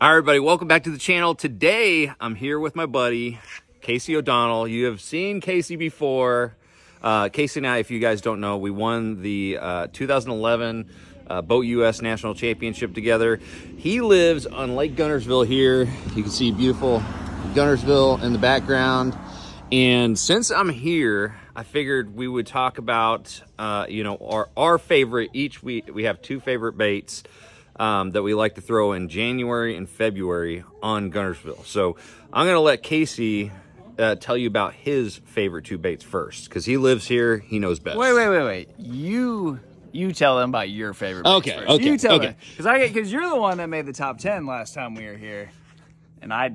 All right, everybody, welcome back to the channel. Today, I'm here with my buddy, Casey O'Donnell. You have seen Casey before. Casey and I, if you guys don't know, we won the 2011 Boat US National Championship together. He lives on Lake Guntersville here. You can see beautiful Guntersville in the background. And since I'm here, I figured we would talk about, you know, our favorite. Each week, we have two favorite baits that we like to throw in January and February on Guntersville. So I'm going to let Casey tell you about his favorite two baits first, because he lives here. He knows best. Wait. You tell them about your favorite baits first. Okay. You tell them. Because you're the one that made the top 10 last time we were here. And I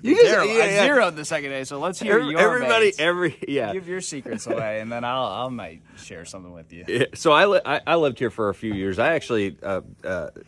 zeroed the second day, so let's hear your baits. Give your secrets away, and then I might share something with you. Yeah, so I lived here for a few years. I actually,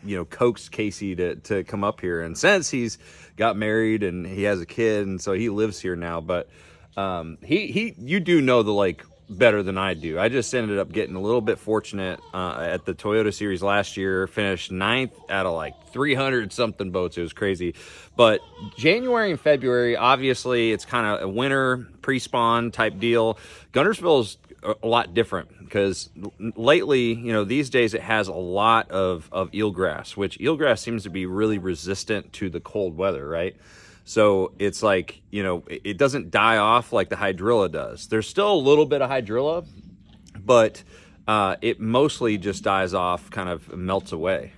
you know, coaxed Casey to come up here, and since he's got married and he has a kid, and so he lives here now. But you do know the lake better than I do. I just ended up getting a little bit fortunate at the Toyota Series last year. Finished 9th out of like 300 something boats. It was crazy. But January and February, obviously, it's kind of a winter pre-spawn type deal. Guntersville's a lot different because lately, you know, these days it has a lot of eelgrass, which eelgrass seems to be really resistant to the cold weather, right? So it's like, you know, it doesn't die off like the hydrilla does. There's still a little bit of hydrilla, but it mostly just dies off, kind of melts away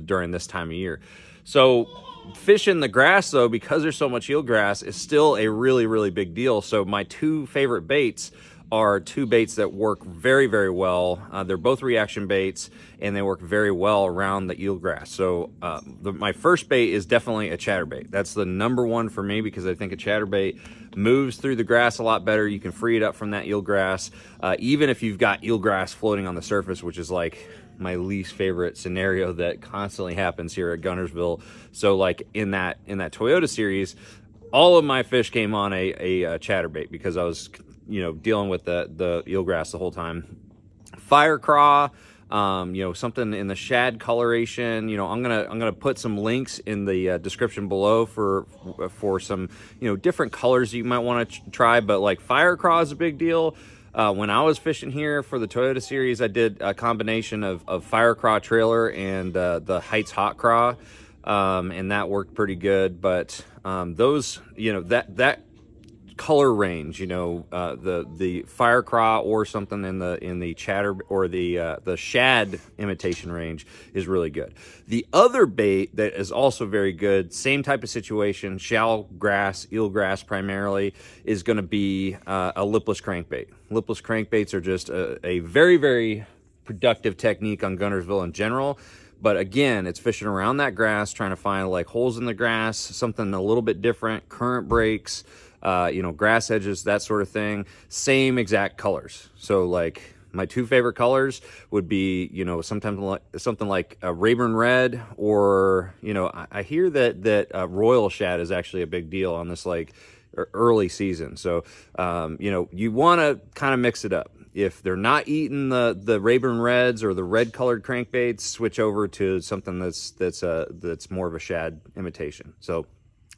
during this time of year. So fishing the grass, though, because there's so much eelgrass, is still a really, really big deal. So my two favorite baits are two baits that work very, very well. They're both reaction baits, and they work very well around the eelgrass. So my first bait is definitely a chatterbait. That's the number one for me, because I think a chatterbait moves through the grass a lot better. You can free it up from that eelgrass, even if you've got eelgrass floating on the surface, which is like my least favorite scenario that constantly happens here at Guntersville. So like in that Toyota Series, all of my fish came on a chatterbait because I was, you know, dealing with the eelgrass the whole time. Fire craw, you know, something in the shad coloration. You know, I'm gonna put some links in the description below for some, you know, different colors you might want to try. But like fire craw is a big deal. When I was fishing here for the Toyota Series, I did a combination of fire craw trailer and the Heights hot craw, and that worked pretty good. But those, you know, that color range, you know, the fire craw or something in the chatter or the shad imitation range is really good. The other bait that is also very good, same type of situation, shallow grass, eelgrass primarily, is going to be a lipless crankbait. Lipless crankbaits are just a very, very productive technique on Guntersville in general. But again, it's fishing around that grass, trying to find like holes in the grass, something a little bit different, current breaks, you know, grass edges, that sort of thing. Same exact colors. So like my two favorite colors would be, you know, sometimes something like a Rayburn red, or, you know, I hear that royal shad is actually a big deal on this like early season. So, you know, you want to kind of mix it up. If they're not eating the Rayburn reds or the red colored crankbaits, switch over to something that's more of a shad imitation. So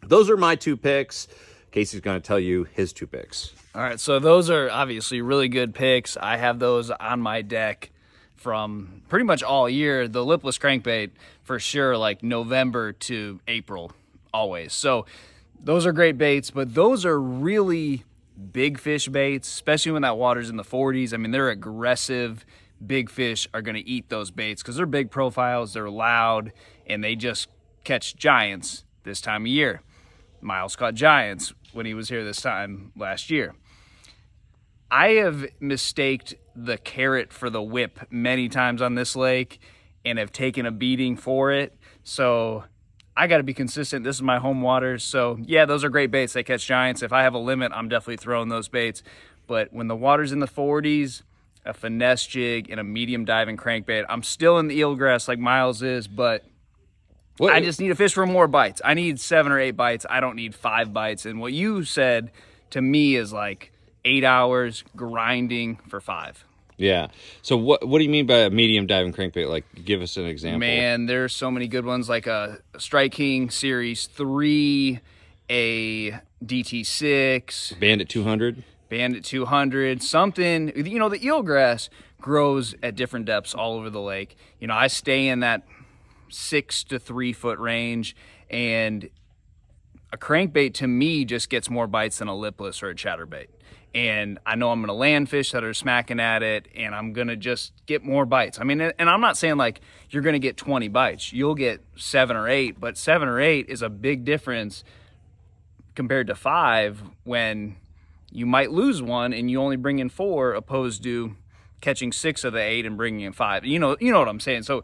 those are my two picks. Casey's going to tell you his two picks. All right, so those are obviously really good picks. I have those on my deck from pretty much all year. The lipless crankbait, for sure, like November to April, always. So those are great baits, but those are really big fish baits, especially when that water's in the 40s. I mean, they're aggressive. Big fish are going to eat those baits because they're big profiles, they're loud, and they just catch giants this time of year. Miles caught giants when he was here this time last year. I have mistaked the carrot for the whip many times on this lake and have taken a beating for it. So I got to be consistent. This is my home waters. So yeah, those are great baits. They catch giants. If I have a limit, I'm definitely throwing those baits. But when the water's in the 40s, a finesse jig and a medium diving crankbait, I'm still in the eelgrass like Miles is, but I just need to fish for more bites. I need 7 or 8 bites. I don't need 5 bites. And what you said to me is like 8 hours grinding for 5. Yeah. So what do you mean by a medium diving crankbait? Like, give us an example. Man, there's so many good ones, like a Strike King Series 3, a DT6. Bandit 200? Bandit 200, something. You know, the eelgrass grows at different depths all over the lake. You know, I stay in that 6 to 3 foot range, and a crankbait to me just gets more bites than a lipless or a chatterbait. And I know I'm going to land fish that are smacking at it, and I'm going to just get more bites. I mean, and I'm not saying like you're going to get 20 bites. You'll get 7 or 8, but 7 or 8 is a big difference compared to 5 when you might lose 1 and you only bring in 4, opposed to catching 6 of the 8 and bringing in 5. You know what I'm saying? So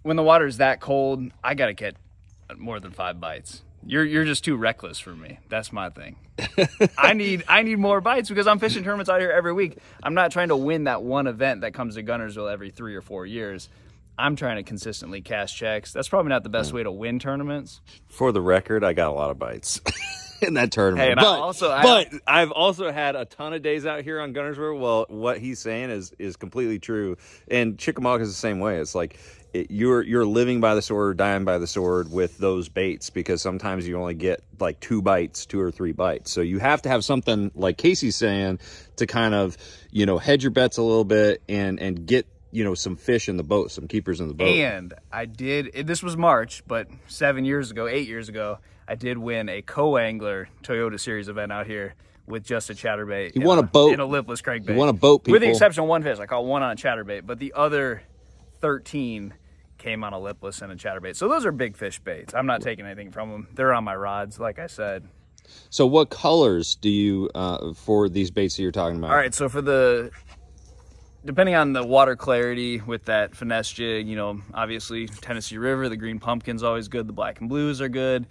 when the water's that cold, I got to get more than 5 bites. You're just too reckless for me. That's my thing. I need more bites because I'm fishing tournaments out here every week. I'm not trying to win that one event that comes to Guntersville every 3 or 4 years. I'm trying to consistently cash checks. That's probably not the best way to win tournaments. For the record, I got a lot of bites in that tournament. Hey, but I've also had a ton of days out here on Guntersville. Well, what he's saying is completely true. And Chickamauga is the same way. It's like you're living by the sword, dying by the sword with those baits, because sometimes you only get like 2 or 3 bites. So you have to have something like Casey's saying to kind of, you know, hedge your bets a little bit and get, you know, some fish in the boat, some keepers in the boat. And I did, this was March, but 8 years ago, I did win a co-angler Toyota Series event out here with just a chatterbait. You won a boat. And a lipless crankbait. You won a boat, people. With the exception of 1 fish. I caught 1 on a chatterbait, but the other 13 came on a lipless and a chatterbait. So those are big fish baits. I'm not taking anything from them. They're on my rods, like I said. So what colors do you, for these baits that you're talking about? All right, so for the, depending on the water clarity with that finesse jig, you know, obviously Tennessee River, the green pumpkin's always good. The black and blues are good.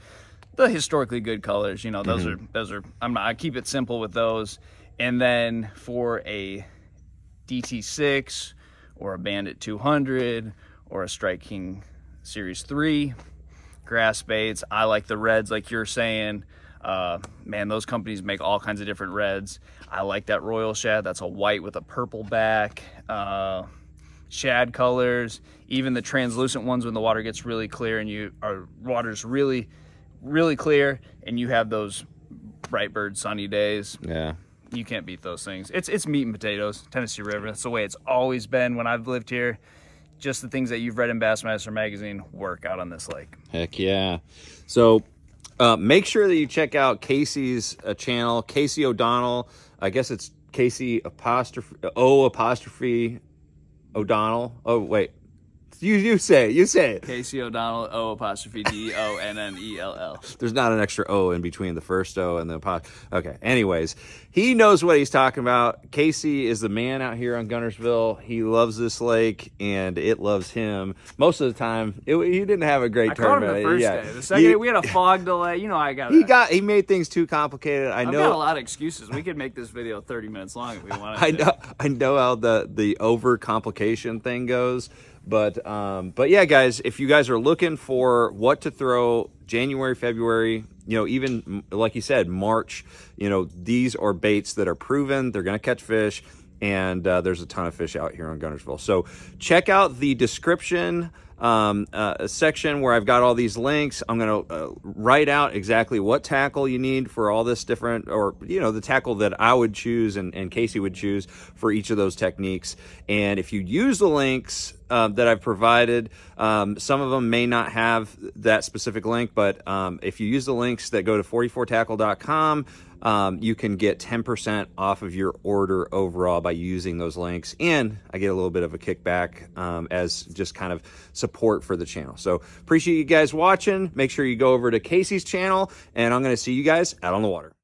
The historically good colors, you know, those are, I keep it simple with those. And then for a DT6 or a Bandit 200 or a Strike King Series 3 grass baits, I like the reds like you're saying. Man, those companies make all kinds of different reds. I like that Royal Shad. That's a white with a purple back. Shad colors, even the translucent ones when the water gets really clear and water's really clear and you have those bright bird sunny days. Yeah. You can't beat those things. It's meat and potatoes. Tennessee River. That's the way it's always been when I've lived here. Just the things that you've read in Bassmaster magazine work out on this lake. Heck yeah. So make sure that you check out Casey's channel, Casey O'Donnell. I guess it's Casey apostrophe O'Donnell. Oh, wait. You say it. Casey O'Donnell, O''DONNELL. There's not an extra O in between the first O and the apostrophe. Okay, anyways, he knows what he's talking about. Casey is the man out here on Guntersville. He loves this lake, and it loves him. Most of the time, he didn't have a great tournament. I caught him the first day. The second day, we had a fog delay. You know, he made things too complicated. I've got a lot of excuses. We could make this video 30 minutes long if we wanted to. I know how the over complication thing goes. But yeah, guys, if you guys are looking for what to throw January, February, you know, even like you said, March, you know, these are baits that are proven. They're going to catch fish, and there's a ton of fish out here on Guntersville. So check out the description section where I've got all these links. I'm going to write out exactly what tackle you need for all this different, or, you know, the tackle that I would choose and Casey would choose for each of those techniques. And if you use the links that I've provided, some of them may not have that specific link, but if you use the links that go to 44tackle.com, you can get 10% off of your order overall by using those links, and I get a little bit of a kickback as just kind of support for the channel. So appreciate you guys watching. Make sure you go over to Casey's channel, and I'm going to see you guys out on the water.